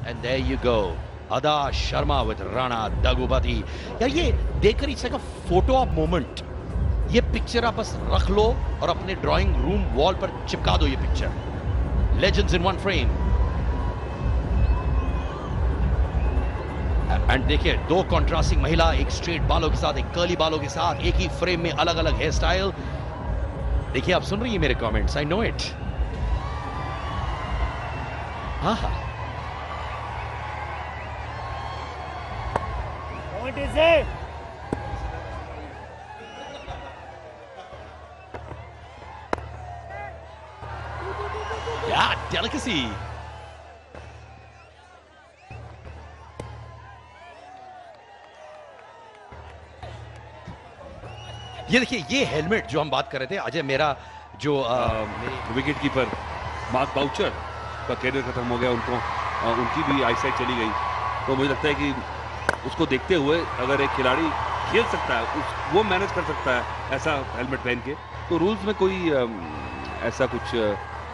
And there you go. Adah Sharma with Rana Daggubati. यार ये देखकर it's like a photo of moment. ये picture आप बस रख लो और अपने ड्राइंग रूम वॉल पर चिपका दो ये picture. Legends in one frame. And देखिए दो कॉन्ट्रास्टिंग महिला, एक स्ट्रेट बालों के साथ, एक कर्ली बालों के साथ, एक ही फ्रेम में अलग अलग हेयर स्टाइल. देखिए आप सुन रही हैं मेरे कमेंट्स, आई नो इट. हाँ हाँ. What is it? Yeah, delicacy. ये देखिए ये हेलमेट जो हम बात कर रहे थे अजय, मेरा जो विकेट कीपर मार्क बाउचर का कैरियर खत्म हो गया, उनकी भी आईसाइट चली गई. तो मुझे लगता है कि उसको देखते हुए अगर एक खिलाड़ी खेल सकता है, वो मैनेज कर सकता है ऐसा हेलमेट पहन के, तो रूल्स में कोई ऐसा कुछ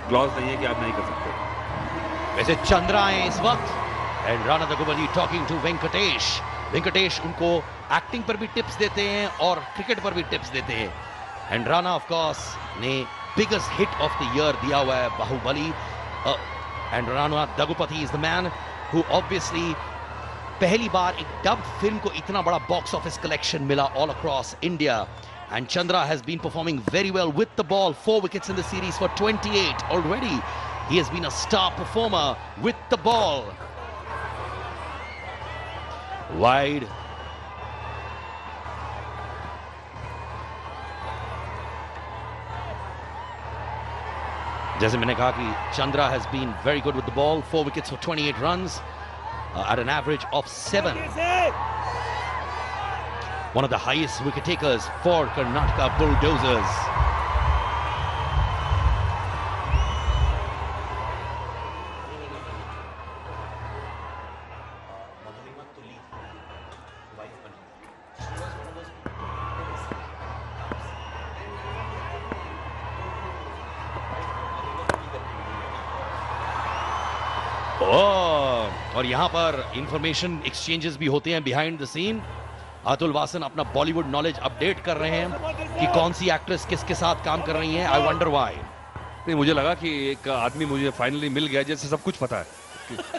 क्लॉज नहीं है कि आप नहीं कर सकते. वैसे चंद्रा है इस वक्त and Rana Daggubati talking to Venkatesh. Venkatesh उनको एक्टिंग पर भी टिप्स देते हैं और क्रिकेट पर भी टिप्स देते हैं. एंड राणा ऑफ कोर्स ने biggest hit of the year दिया हुआ है Baahubali. And Rana Daggubati is the man who obviously पहली बार एक डब फिल्म को इतना बड़ा बॉक्स ऑफिस कलेक्शन मिला all across India. And Chandra has been performing very well with the ball. 4 wickets in the series for 28 already. He has been a star performer with the ball. Wide. जैसे मैंने कहा कि Chandra has been very good with the ball. 4 wickets for 28 runs at an average of 7. One of the highest wicket takers for Karnataka Bulldozers. और यहां पर information exchanges भी होते हैं behind the scene. Atul Vasan अपना बॉलीवुड नॉलेज अपडेट कर रहे हैं कि कौन सी एक्ट्रेस किसके साथ काम कर रही हैं. I wonder why. नहीं, मुझे लगा कि एक आदमी मुझे फाइनली मिल गया जैसे सब कुछ पता है,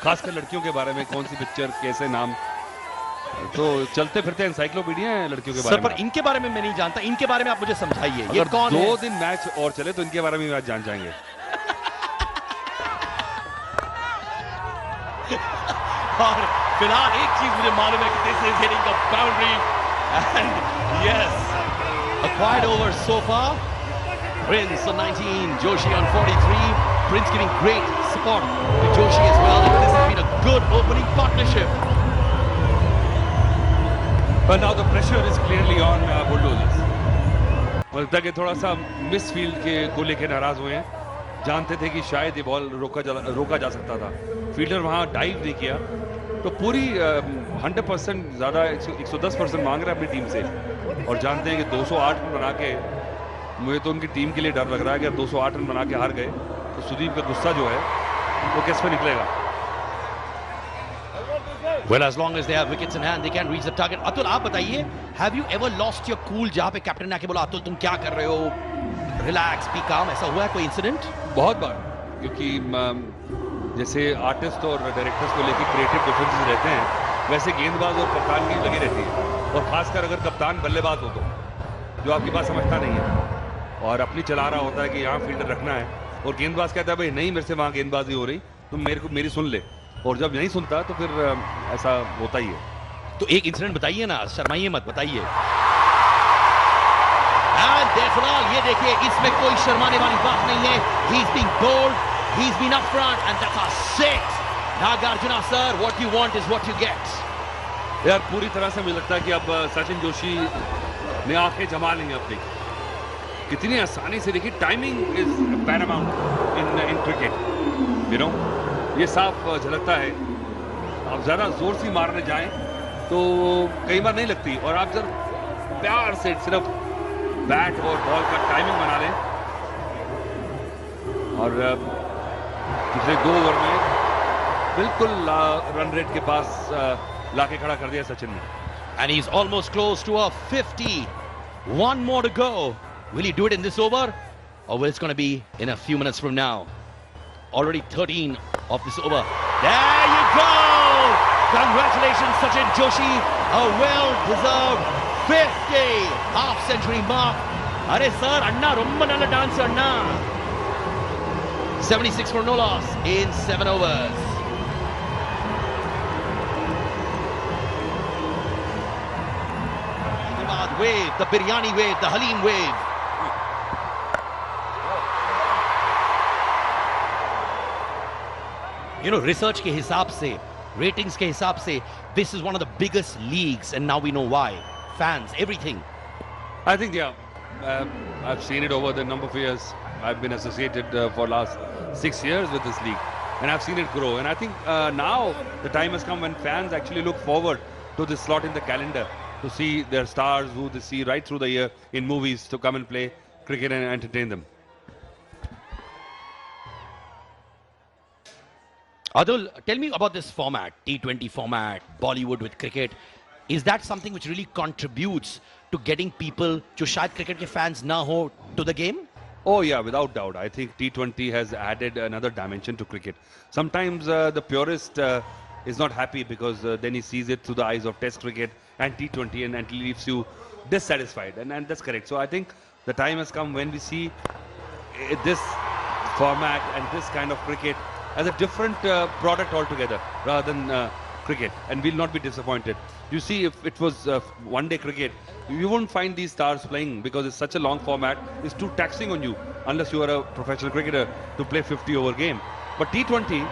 खासकर लड़कियों के बारे में, कौन सी पिक्चर कैसे नाम, तो चलते फिरते एनसाइक्लोपीडिया है लड़कियों के बारे में. सर पर इनके बारे में मैं नहीं जानता, इनके बारे में आप मुझे समझाइए. ये कौन 2 दिन मैच और चले तो इनके बारे में आज जान जाएंगे. और फिलहाल एक चीज मुझे मालूम है कि this is hitting the boundary and yes a quiet over so far. Prince on 19, Joshi on 43. Prince giving great support to Joshi as well. And this has been a good opening partnership. But now the pressure is clearly on Bulldozers. मुझे लगता है कि थोड़ा सा miss field के को लेकर नाराज हुए हैं. जानते थे कि शायद ये बॉल रोका जा सकता था. फील्डर वहां डाइव नहीं किया, तो पूरी 100% ज़्यादा 110% मांग रहे हैं अपनी टीम से. और जानते हैं कि 208 रन बना के, मुझे तो उनकी टीम के लिए डर लग रहा है कि 208 रन बना के हार गए तो सुदीप का गुस्सा जो है वो किस पे निकलेगा. Well, as long as they have wickets in hand, they can reach the target. Atul आप बताइए, have you ever lost your cool जहाँ पे कैप्टन ने आके बोला अतुल तुम क्या कर रहे हो, रिलैक्स, बी काम, ऐसा हुआ है कोई इंसिडेंट? बहुत बार, क्योंकि जैसे आर्टिस्ट और डायरेक्टर्स को लेकर क्रिएटिव डिफरेंसेस रहते हैं, वैसे गेंदबाज और कप्तान की लगी रहती है. और खासकर अगर कप्तान बल्लेबाज हो तो, जो आपकी बात समझता नहीं है और अपनी चला रहा होता है कि यहाँ फील्डर रखना है, और गेंदबाज कहता है भाई नहीं मेरे से वहाँ गेंदबाजी हो रही, तुम मेरी सुन ले, और जब नहीं सुनता तो फिर ऐसा होता ही है. तो एक इंसिडेंट बताइए ना, शर्माइए मत, बताइए. फिलहाल ये देखिए, इसमें कोई शर्माने वाली बात नहीं है. He's been bold, he's been up front, and that's a 6. Nagarjuna sir, what you want is what you get. यार पूरी तरह से मुझे लगता है कि अब सचिन जोशी ने आंखें जमा ली अपनी. कितनी आसानी से देखिए, timing is Paramount in cricket, you know, ये साफ झलकता है. आप ज़्यादा जोर से मारने जाएं तो कई बार नहीं लगती, और आप जब प्यार से सिर्फ बैट और बॉल का टाइमिंग बना लें, और पिछले 2 ओवर में बिल्कुल रन रेट के पास लाके खड़ा कर दिया सचिन ने. And he's almost close to a 50. One more to go. Will he do it in this over? Or will it's going to be in a few minutes from now? Already 13 of this over. There you go! Congratulations, Sachin Joshi. A well-deserved 50 half-century mark. Are sir, Anna, romba nalla dance Anna. 76 for no loss in 7 overs. Wave, the biryani wave, the Halim wave. You know, research ke hisab se, ratings ke hisab se, this is one of the biggest leagues, and now we know why. Fans, everything. I think, yeah, I've seen it over the number of years. I've been associated for last 6 years with this league, and I've seen it grow. And I think now the time has come when fans actually look forward to this slot in the calendar, to see their stars who they see right through the year in movies to come and play cricket and entertain them. Adul, tell me about this format, T20 format, Bollywood with cricket. Is that something which really contributes to getting people, jo shayad cricket ke fans na ho, to the game? Oh yeah, without doubt. I think T20 has added another dimension to cricket. Sometimes the purist is not happy because then he sees it through the eyes of Test cricket and T20 and leaves you dissatisfied, and that's correct. So I think the time has come when we see this format and this kind of cricket as a different product altogether rather than cricket, and we'll not be disappointed. You see, if it was one-day cricket, you won't find these stars playing because it's such a long format. It's too taxing on you unless you are a professional cricketer to play 50-over game. But T20,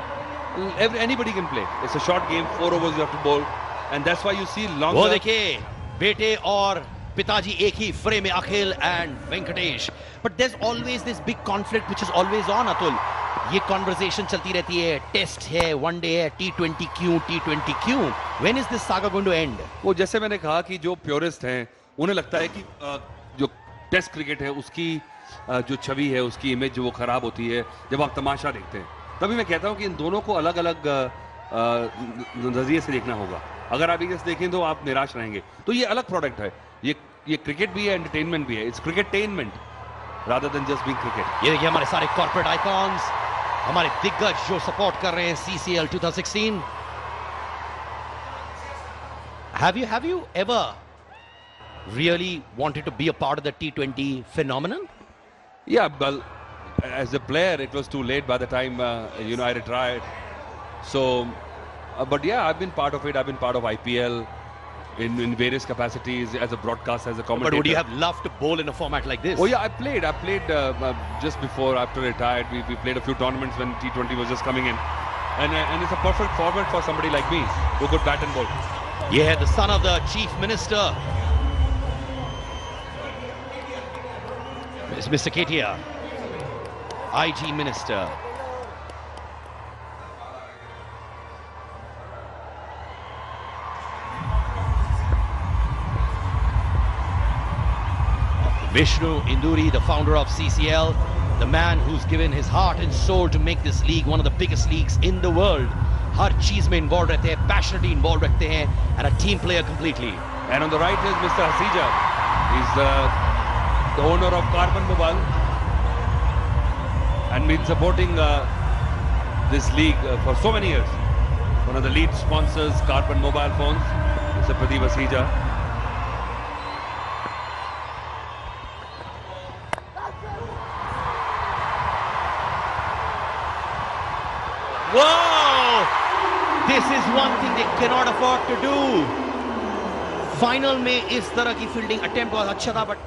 anybody can play. It's a short game, 4 overs you have to bowl. And that's why you see longer. वो देखिए, बेटे और पिताजी एक ही frame में Akhil and Venkatesh. But there's always this big conflict which is always on, Atul. ये conversation चलती रहती है. Test है, one day है, T20 क्यों, T20 क्यों? When is this saga going to end? वो जैसे मैंने कहा कि जो प्योरिस्ट हैं, उन्हें लगता है कि जो टेस्ट क्रिकेट है उसकी जो छवि है, उसकी इमेज जो वो खराब होती है जब आप तमाशा देखते हैं. तभी मैं कहता हूँ कि इन दोनों को अलग-अलग नजरिए से देखना होगा. अगर आप इसे देखें तो आप निराश रहेंगे. तो ये अलग प्रोडक्ट है. ये क्रिकेट भी है, एंटरटेनमेंट भी है. It's cricketainment rather than just being cricket. ये देखिए हमारे सारे कॉर्पोरेट आइकॉन्स, हमारे दिग्गज जो सपोर्ट कर रहे हैं CCL 2016. Have you ever really wanted to be a part of the T20 phenomenon? Yeah, well, as a player, it was too late by the time I retired. So, but yeah, I've been part of it. I've been part of IPL in various capacities as a broadcaster, as a commentator. But would you have loved to bowl in a format like this? Oh yeah, I played just before, after retired. We played a few tournaments when T20 was just coming in, and it's a perfect format for somebody like me who could bat and bowl. Yeah, the son of the chief minister, Mr. Ketia, IG minister. Vishnu Induri, the founder of CCL, the man who's given his heart and soul to make this league one of the biggest leagues in the world. हर चीज में involved रहते हैं, passionately involved रहते हैं, and a team player completely. And on the right is Mr. Hasija. He's the owner of Carbon Mobile and been supporting this league for so many years. One of the lead sponsors, Carbon Mobile phones, Mr. Pradeep Hasija. Whoa! This is one thing they cannot afford to do. Final में इस तरह की fielding attempt बहुत अच्छा था, but